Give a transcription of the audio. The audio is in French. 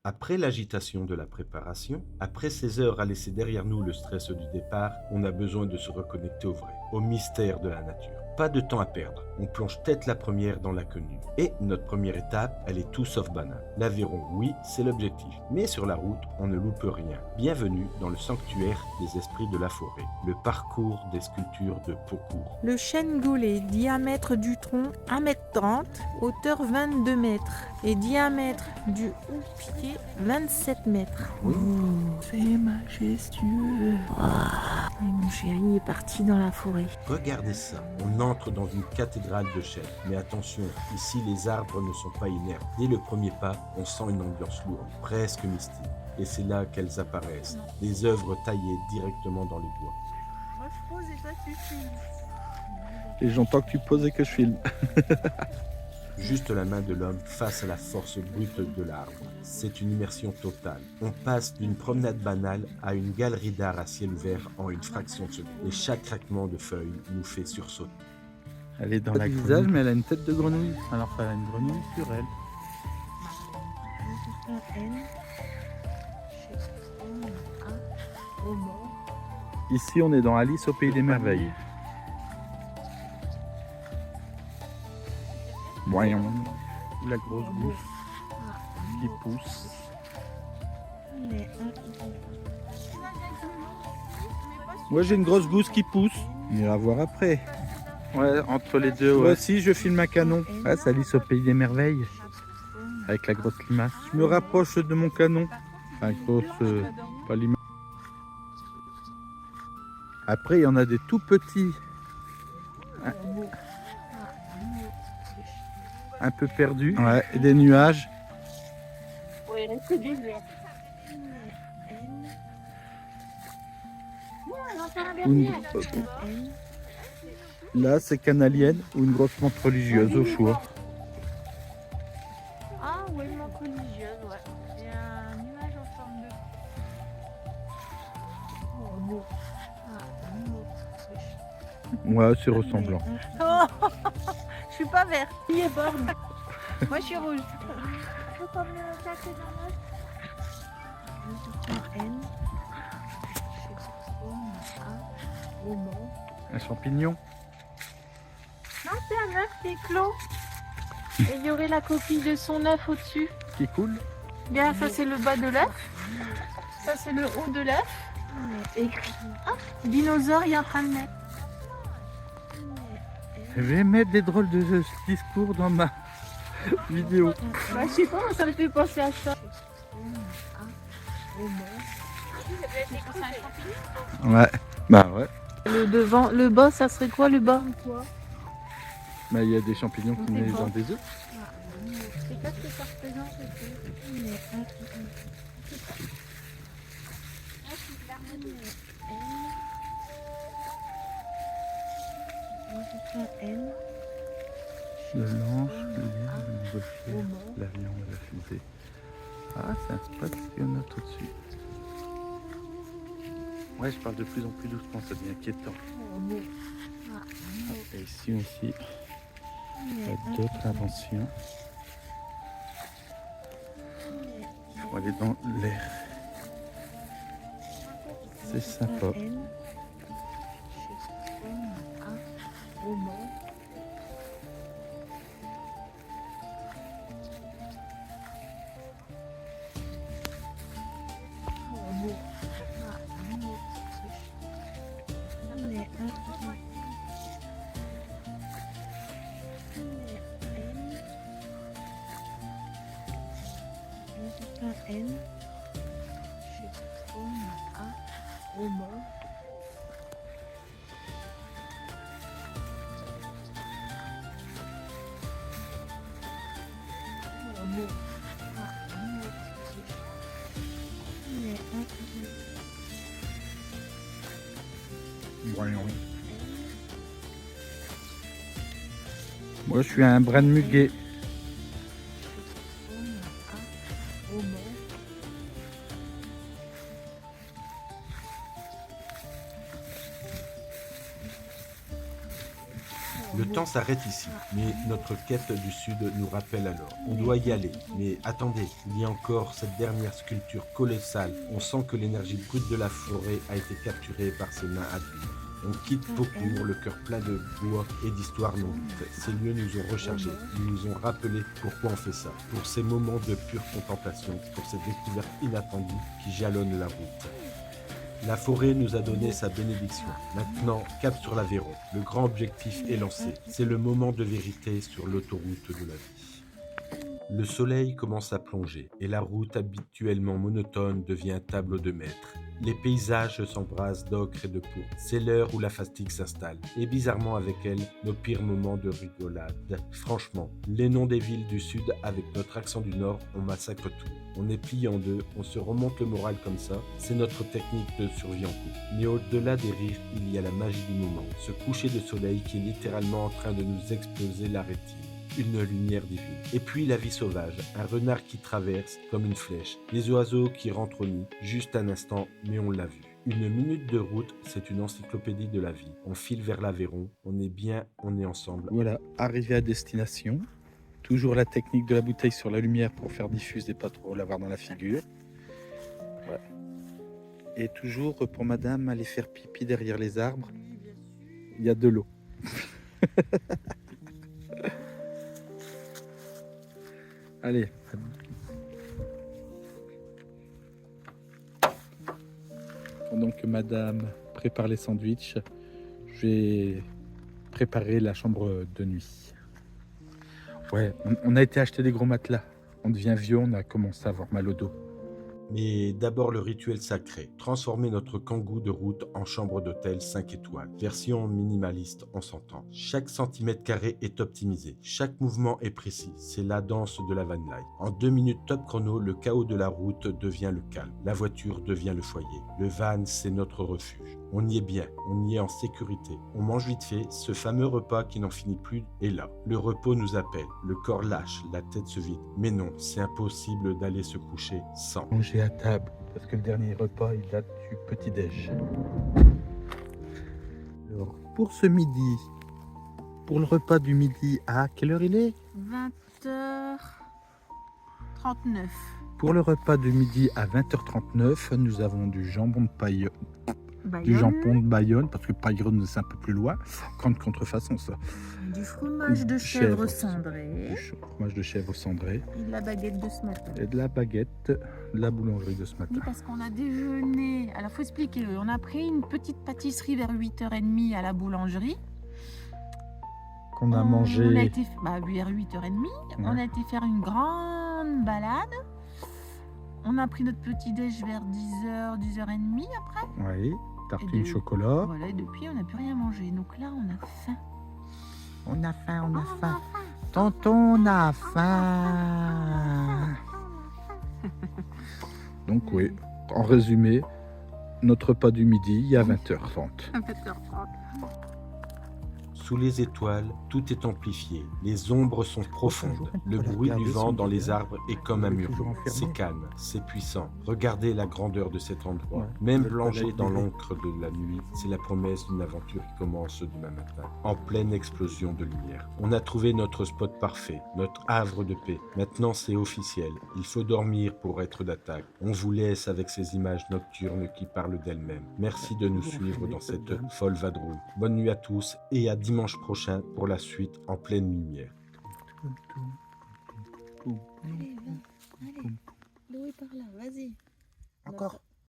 Après l'agitation de la préparation, après ces heures à laisser derrière nous le stress du départ, on a besoin de se reconnecter au vrai, au mystère de la nature. Pas de temps à perdre, on plonge tête la première dans l'inconnu. Et notre première étape, elle est tout sauf banale. L'Aveyron, oui, c'est l'objectif. Mais sur la route, on ne loupe rien. Bienvenue dans le sanctuaire des esprits de la forêt, le parcours des sculptures de Paucourt. Le chêne gaulé, diamètre du tronc 1,30 m, hauteur 22 mètres et diamètre du houppier 27 mètres. Oui. C'est majestueux. Et mon chéri est parti dans la forêt. Regardez ça, on entre dans une cathédrale de chênes. Mais attention, ici les arbres ne sont pas inertes. Dès le premier pas, on sent une ambiance lourde, presque mystique. Et c'est là qu'elles apparaissent, des œuvres taillées directement dans les bois. Moi je pose et toi tu filmes. Et j'entends que tu poses et que je filme. Juste la main de l'homme face à la force brute de l'arbre. C'est une immersion totale. On passe d'une promenade banale à une galerie d'art à ciel ouvert en une fraction de seconde. Et chaque craquement de feuilles nous fait sursauter. Elle est dans la visage, mais elle a une tête de grenouille. Alors elle a une grenouille sur elle. Ici, on est dans Alice au pays des merveilles. Voyons. La grosse gousse qui pousse. Moi, j'ai une grosse gousse qui pousse. On ira voir après. Ouais, entre les deux. Moi aussi, je filme un canon. Ah, c'est Alice au pays des merveilles. Avec la grosse limace. Je me rapproche de mon canon. Enfin, grosse, pas limace. Après, il y en a des tout petits. Un peu perdus. Ouais, et des nuages. Là, c'est canalienne ou une grosse menthe religieuse au choix. Ah oui, une menthe religieuse, ouais. Il y a un nuage en forme de... Ouais, c'est ressemblant. Oh, je suis pas verte. Il est borne. Moi je suis rouge. Je peux pas me casser dans Un champignon. Non, c'est un œuf qui est clos. Et il y aurait la coquille de son œuf au-dessus. Qui coule. Bien, ça c'est le bas de l'œuf. Ça c'est le haut de l'œuf. Et dinosaure, il est en train de naître. Je vais mettre des drôles de discours dans ma vidéo. Bah, je sais pas, ça me fait penser à ça. Ouais. Bah ouais. Le devant, le bas, ça serait quoi le bas? Bah il y a des champignons qui naissent dans des œufs. C'est qu'est-ce que ça représente? Le lange, le lièvre, le montgolfière, l'avion et la fusée. Ah, c'est un spot qu'il y en a tout de suite. Ouais, je parle de plus en plus doucement, ça devient inquiétant. Et ici aussi, il y a d'autres inventions. Il faut aller dans l'air. C'est sympa. Voyons. Moi, je suis un brin de muguet. Le temps s'arrête ici, mais notre quête du sud nous rappelle alors. On doit y aller, mais attendez, il y a encore cette dernière sculpture colossale. On sent que l'énergie brute de la forêt a été capturée par ses mains habiles. On quitte Beaucourt, le cœur plein de bois et d'histoires non dites. Ces lieux nous ont rechargés, ils nous ont rappelé pourquoi on fait ça. Pour ces moments de pure contemplation, pour ces découvertes inattendues qui jalonnent la route. La forêt nous a donné sa bénédiction. Maintenant, cap sur l'Aveyron. Le grand objectif est lancé. C'est le moment de vérité sur l'autoroute de la vie. Le soleil commence à plonger et la route habituellement monotone devient un tableau de maître. Les paysages s'embrassent d'ocre et de pourpre. C'est l'heure où la fatigue s'installe. Et bizarrement avec elle, nos pires moments de rigolade. Franchement, les noms des villes du sud avec notre accent du nord, on massacre tout. On est plié en deux, on se remonte le moral comme ça. C'est notre technique de survie en couple. Mais au-delà des rires, il y a la magie du moment. Ce coucher de soleil qui est littéralement en train de nous exploser la rétine. Une lumière divine. Et puis la vie sauvage, un renard qui traverse comme une flèche, les oiseaux qui rentrent au nid, juste un instant, mais on l'a vu. Une minute de route, c'est une encyclopédie de la vie. On file vers l'Aveyron, on est bien, on est ensemble. Voilà, arrivé à destination. Toujours la technique de la bouteille sur la lumière pour faire diffuser et pas trop l'avoir dans la figure. Ouais. Et toujours pour madame aller faire pipi derrière les arbres, il y a de l'eau. Allez. Pendant que madame prépare les sandwichs, je vais préparer la chambre de nuit. Ouais, on a été acheter des gros matelas. On devient vieux, on a commencé à avoir mal au dos. Mais d'abord le rituel sacré, transformer notre kangou de route en chambre d'hôtel 5 étoiles. Version minimaliste, on s'entend. Chaque centimètre carré est optimisé, chaque mouvement est précis, c'est la danse de la van life. En 2 minutes top chrono, le chaos de la route devient le calme, la voiture devient le foyer. Le van, c'est notre refuge. On y est bien, on y est en sécurité. On mange vite fait, ce fameux repas qui n'en finit plus est là. Le repos nous appelle, le corps lâche, la tête se vide. Mais non, c'est impossible d'aller se coucher sans. Manger à table, parce que le dernier repas, il date du petit-déj. Alors, pour ce midi, pour le repas du midi, à quelle heure il est ? 20h39. Pour le repas de midi à 20h39, nous avons du jambon de paille. Du jambon de Bayonne, parce que Bayonne c'est un peu plus loin, grande contrefaçon ça. Du fromage de chèvre cendré. Du fromage de chèvre cendré. Et de la baguette de ce matin. Et de la baguette de la boulangerie de ce matin. Oui, parce qu'on a déjeuné. Alors, faut expliquer. On a pris une petite pâtisserie vers 8h30 à la boulangerie. Qu'on a mangé. On a été vers 8h30. Ouais. On a été faire une grande balade. On a pris notre petit-déj vers 10h, 10h30 après. Oui. Tartine chocolat. Voilà, et depuis, on n'a plus rien mangé. Donc là, on a faim. On a faim, on a faim. Tonton, on a faim. Donc oui, en résumé, notre repas du midi, il y a 20h30. 20h30. Sous les étoiles, tout est amplifié. Les ombres sont profondes. Le bruit du vent dans les arbres est comme un murmure. C'est calme, c'est puissant. Regardez la grandeur de cet endroit. Ouais. Même plongé dans l'encre de la nuit, c'est la promesse d'une aventure qui commence demain matin. En pleine explosion de lumière. On a trouvé notre spot parfait, notre havre de paix. Maintenant, c'est officiel. Il faut dormir pour être d'attaque. On vous laisse avec ces images nocturnes qui parlent d'elles-mêmes. Merci de nous suivre dans cette folle vadrouille. Bonne nuit à tous et à dimanche prochain pour la suite en pleine lumière. Allez, l'eau est par là, vas-y. Encore.